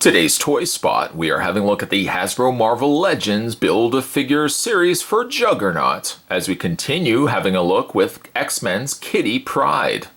Today's Toy Spot, we are having a look at the Hasbro Marvel Legends Build-A-Figure series for Juggernaut, as we continue having a look with X-Men's Kitty Pryde.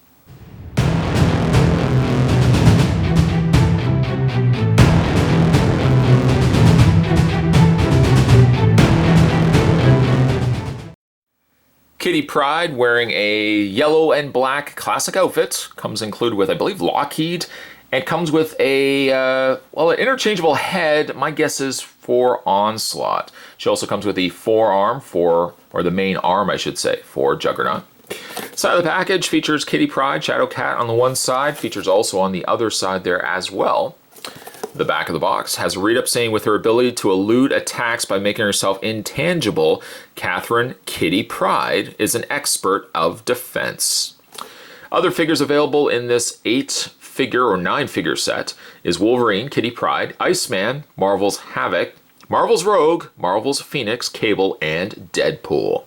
Kitty Pryde wearing a yellow and black classic outfit, comes included with, I believe, Lockheed, and comes with a, an interchangeable head, my guess is for Onslaught. She also comes with the forearm or the main arm, I should say, for Juggernaut. Side of the package features Kitty Pryde, Shadow Cat on the one side, features also on the other side there as well. The back of the box has a read-up saying, with her ability to elude attacks by making herself intangible, Catherine Kitty Pryde is an expert of defense. Other figures available in this 8-figure or 9-figure set is Wolverine, Kitty Pryde, Iceman, Marvel's Havoc, Marvel's Rogue, Marvel's Phoenix, Cable, and Deadpool.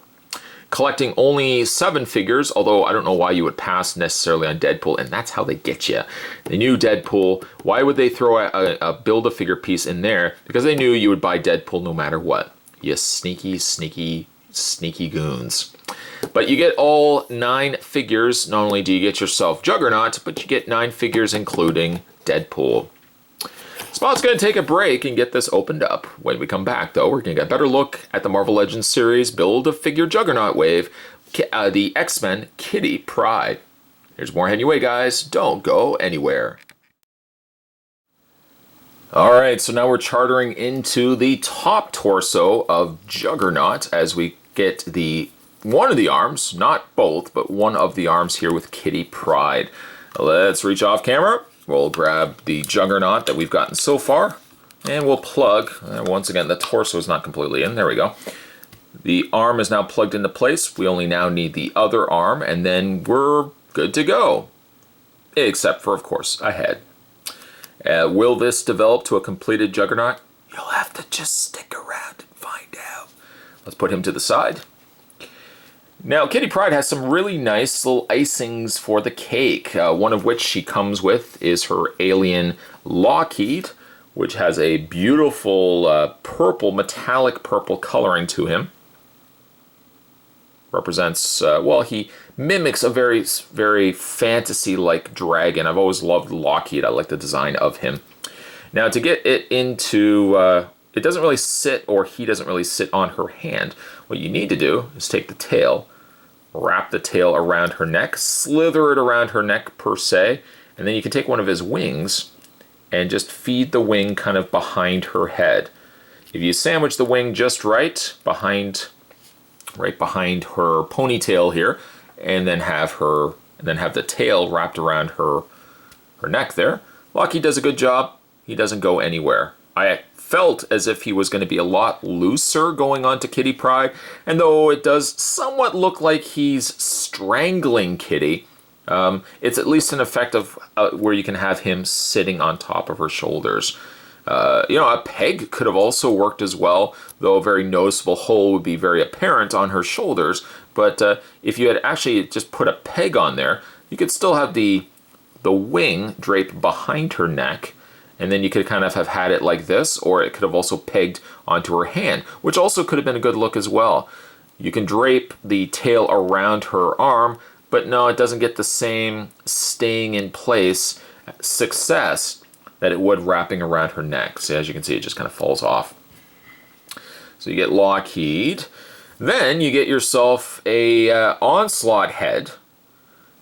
Collecting only 7 figures, although I don't know why you would pass necessarily on Deadpool, and that's how they get you. They knew Deadpool. Why would they throw a Build-A-Figure piece in there? Because they knew you would buy Deadpool no matter what. You sneaky, sneaky, sneaky goons. But you get all 9 figures. Not only do you get yourself Juggernaut, but you get 9 figures including Deadpool. Spot's going to take a break and get this opened up. When we come back, though, we're going to get a better look at the Marvel Legends series Build-A-Figure Juggernaut wave, the X-Men Kitty Pryde. There's more heading your way, guys. Don't go anywhere. Alright, so now we're chartering into the top torso of Juggernaut as we get one of the arms, not both, but one of the arms here with Kitty Pryde. Let's reach off camera. We'll grab the Juggernaut that we've gotten so far, and we'll plug. Once again, the torso is not completely in. There we go. The arm is now plugged into place. We only now need the other arm, and then we're good to go. Except for, of course, a head. Will this develop to a completed Juggernaut? You'll have to just stick around and find out. Let's put him to the side. Now, Kitty Pryde has some really nice little icings for the cake, one of which she comes with is her alien Lockheed, which has a beautiful purple, metallic purple coloring to him. Represents, he mimics a very, very fantasy-like dragon. I've always loved Lockheed. I like the design of him. Now, to get it into, it doesn't really sit, or he doesn't really sit on her hand. What you need to do is take the tail, wrap the tail around her neck, slither it around her neck per se, and then you can take one of his wings and just feed the wing kind of behind her head. If you sandwich the wing just right behind her ponytail here, and then have the tail wrapped around her neck there, Lockheed does a good job. He doesn't go anywhere. I felt as if he was going to be a lot looser going on to Kitty Pryde, and though it does somewhat look like he's strangling Kitty, it's at least an effect of where you can have him sitting on top of her shoulders. A peg could have also worked as well, though a very noticeable hole would be very apparent on her shoulders. But if you had actually just put a peg on there, you could still have the wing drape behind her neck, and then you could kind of have had it like this, or it could have also pegged onto her hand, which also could have been a good look as well. You can drape the tail around her arm, but no, it doesn't get the same staying in place success that it would wrapping around her neck. So as you can see, it just kind of falls off. So you get Lockheed. Then you get yourself a Onslaught head,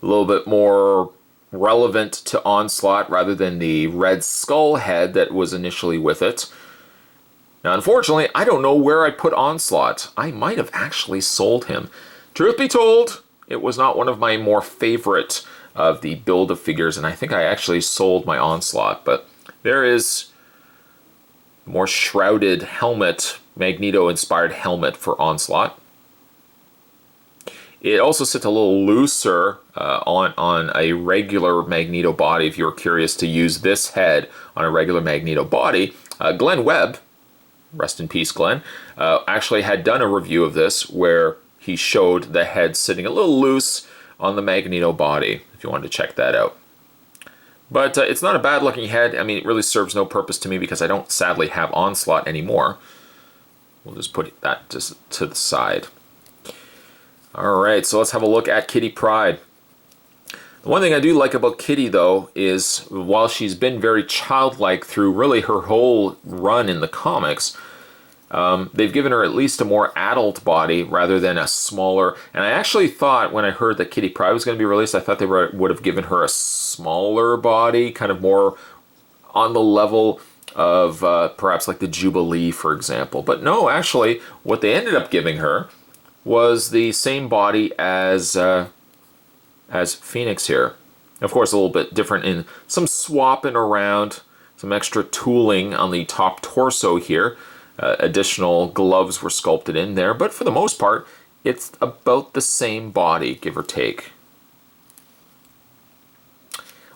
a little bit more relevant to Onslaught rather than the Red Skull head that was initially with it. Now, unfortunately, I don't know where I put Onslaught. I might have actually sold him. Truth be told, it was not one of my more favorite of the Build-A-Figures, and I think I actually sold my Onslaught, but there is more shrouded helmet, Magneto-inspired helmet for Onslaught. It also sits a little looser on a regular Magneto body, if you're curious to use this head on a regular Magneto body. Glenn Webb, rest in peace Glenn, actually had done a review of this where he showed the head sitting a little loose on the Magneto body, if you wanted to check that out. But it's not a bad looking head. I mean, it really serves no purpose to me because I don't sadly have Onslaught anymore. We'll just put that just to the side. Alright, so let's have a look at Kitty Pryde. The one thing I do like about Kitty, though, is while she's been very childlike through really her whole run in the comics, they've given her at least a more adult body rather than a smaller. And I actually thought when I heard that Kitty Pryde was going to be released, I thought they would have given her a smaller body, kind of more on the level of perhaps like the Jubilee, for example. But no, actually, what they ended up giving her was the same body as Phoenix here. Of course, a little bit different in some swapping around, some extra tooling on the top torso here. Additional gloves were sculpted in there, but for the most part, it's about the same body, give or take.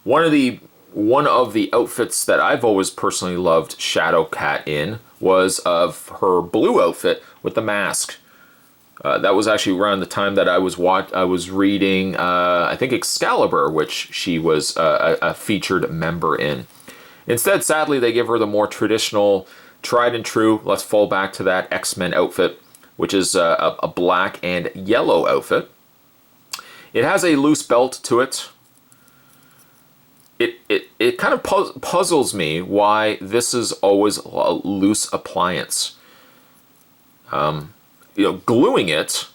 One of the outfits that I've always personally loved Shadowcat in was of her blue outfit with the mask. That was actually around the time that I was reading, I think, Excalibur, which she was a featured member in. Instead, sadly, they give her the more traditional, tried and true, let's fall back to that X-Men outfit, which is a black and yellow outfit. It has a loose belt to it. It kind of puzzles me why this is always a loose appliance. Gluing it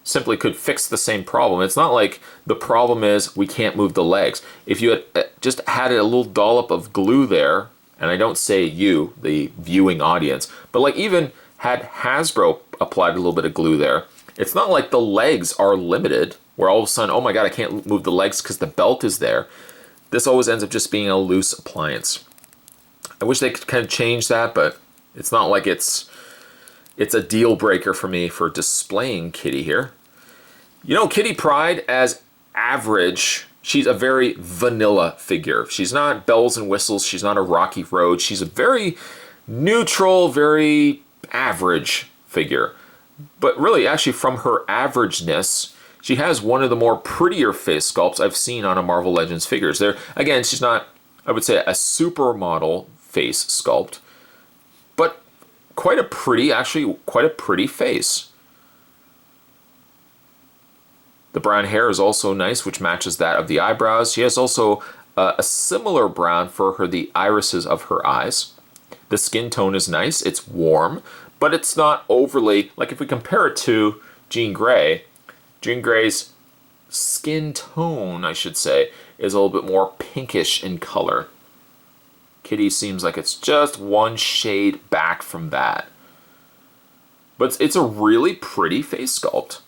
simply could fix the same problem. It's not like the problem is we can't move the legs. If you had just had a little dollop of glue there, and I don't say you, the viewing audience, but like even had Hasbro applied a little bit of glue there, it's not like the legs are limited, where all of a sudden, oh my god, I can't move the legs because the belt is there. This always ends up just being a loose appliance. I wish they could kind of change that, but it's not like it's a deal breaker for me for displaying Kitty here. Kitty Pryde as average, she's a very vanilla figure. She's not bells and whistles. She's not a rocky road. She's a very neutral, very average figure. But really, actually, from her averageness, she has one of the more prettier face sculpts I've seen on a Marvel Legends figures. There, again, she's not, I would say, a supermodel face sculpt, but quite a pretty face. The brown hair is also nice, which matches that of the eyebrows. She has also a similar brown for the irises of her eyes. The skin tone is nice. It's warm, but it's not overly, like if we compare it to Jean Grey, Jean Grey's skin tone, I should say, is a little bit more pinkish in color. Kitty seems like it's just one shade back from that. But it's a really pretty face sculpt.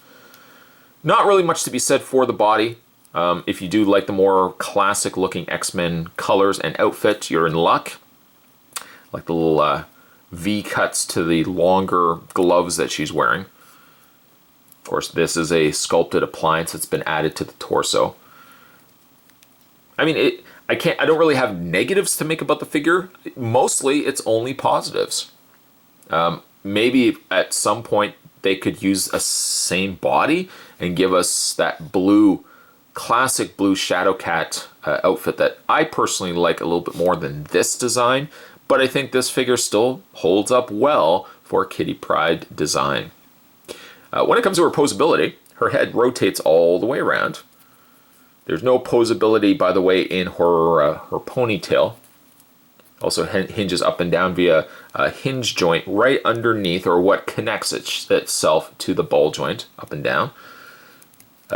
Not really much to be said for the body. If you do like the more classic looking X-Men colors and outfit, you're in luck. Like the little V cuts to the longer gloves that she's wearing. Of course, this is a sculpted appliance that's been added to the torso. I mean, I don't really have negatives to make about the figure. Mostly, it's only positives. Maybe at some point they could use a same body and give us that blue, classic blue Shadowcat outfit that I personally like a little bit more than this design. But I think this figure still holds up well for Kitty Pryde design. When it comes to her posability, her head rotates all the way around. There's no posability, by the way, in her ponytail. Also hinges up and down via a hinge joint right underneath, or what connects itself to the ball joint, up and down.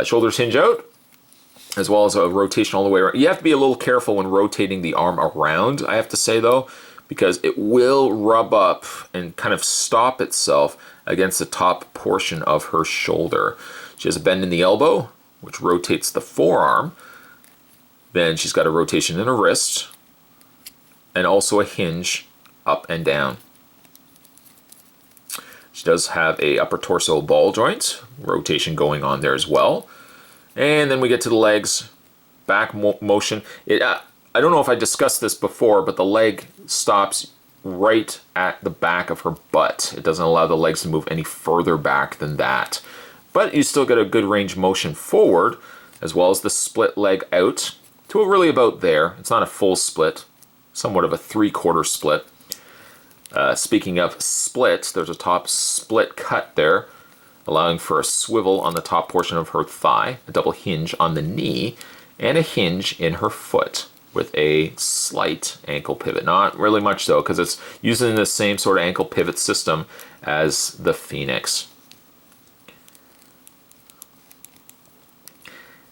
Shoulders hinge out, as well as a rotation all the way around. You have to be a little careful when rotating the arm around, I have to say, though, because it will rub up and kind of stop itself against the top portion of her shoulder. She has a bend in the elbow, which rotates the forearm. Then she's got a rotation in her wrist, and also a hinge up and down. She does have a upper torso ball joint, rotation going on there as well. And then we get to the legs, back motion. I don't know if I discussed this before, but the leg stops right at the back of her butt. It doesn't allow the legs to move any further back than that. But you still get a good range motion forward, as well as the split leg out. to really about there. It's not a full split, somewhat of a 3/4 split. Speaking of split, there's a top split cut there, allowing for a swivel on the top portion of her thigh, a double hinge on the knee, and a hinge in her foot with a slight ankle pivot. Not really much though, because it's using the same sort of ankle pivot system as the Phoenix.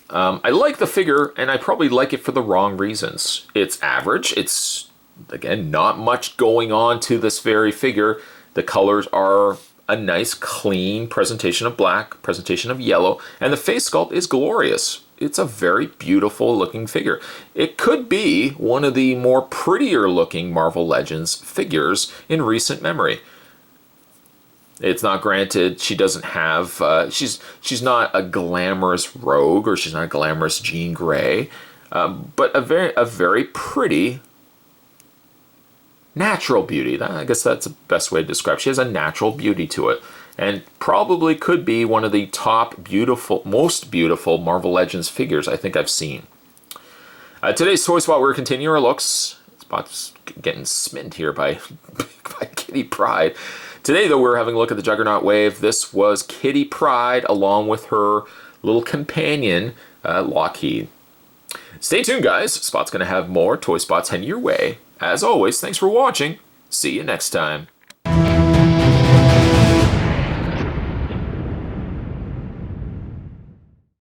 I like the figure, and I probably like it for the wrong reasons. It's average. It's, again, not much going on to this very figure. The colors are a nice, clean presentation of black, presentation of yellow, and the face sculpt is glorious. It's a very beautiful looking figure. It could be one of the more prettier looking Marvel Legends figures in recent memory. It's not granted, she doesn't have, she's not a glamorous Rogue, or she's not a glamorous Jean Grey, but a very pretty natural beauty. I guess that's the best way to describe it. She has a natural beauty to it, and probably could be one of the top beautiful, most beautiful Marvel Legends figures I think I've seen. Today's Toy Spot, we're continuing our looks. Spot's getting smitten here by Kitty Pryde. Today, though, we're having a look at the Juggernaut wave. This was Kitty Pryde along with her little companion, Lockheed. Stay tuned, guys. Spot's going to have more Toy Spots heading your way. As always, thanks for watching. See you next time.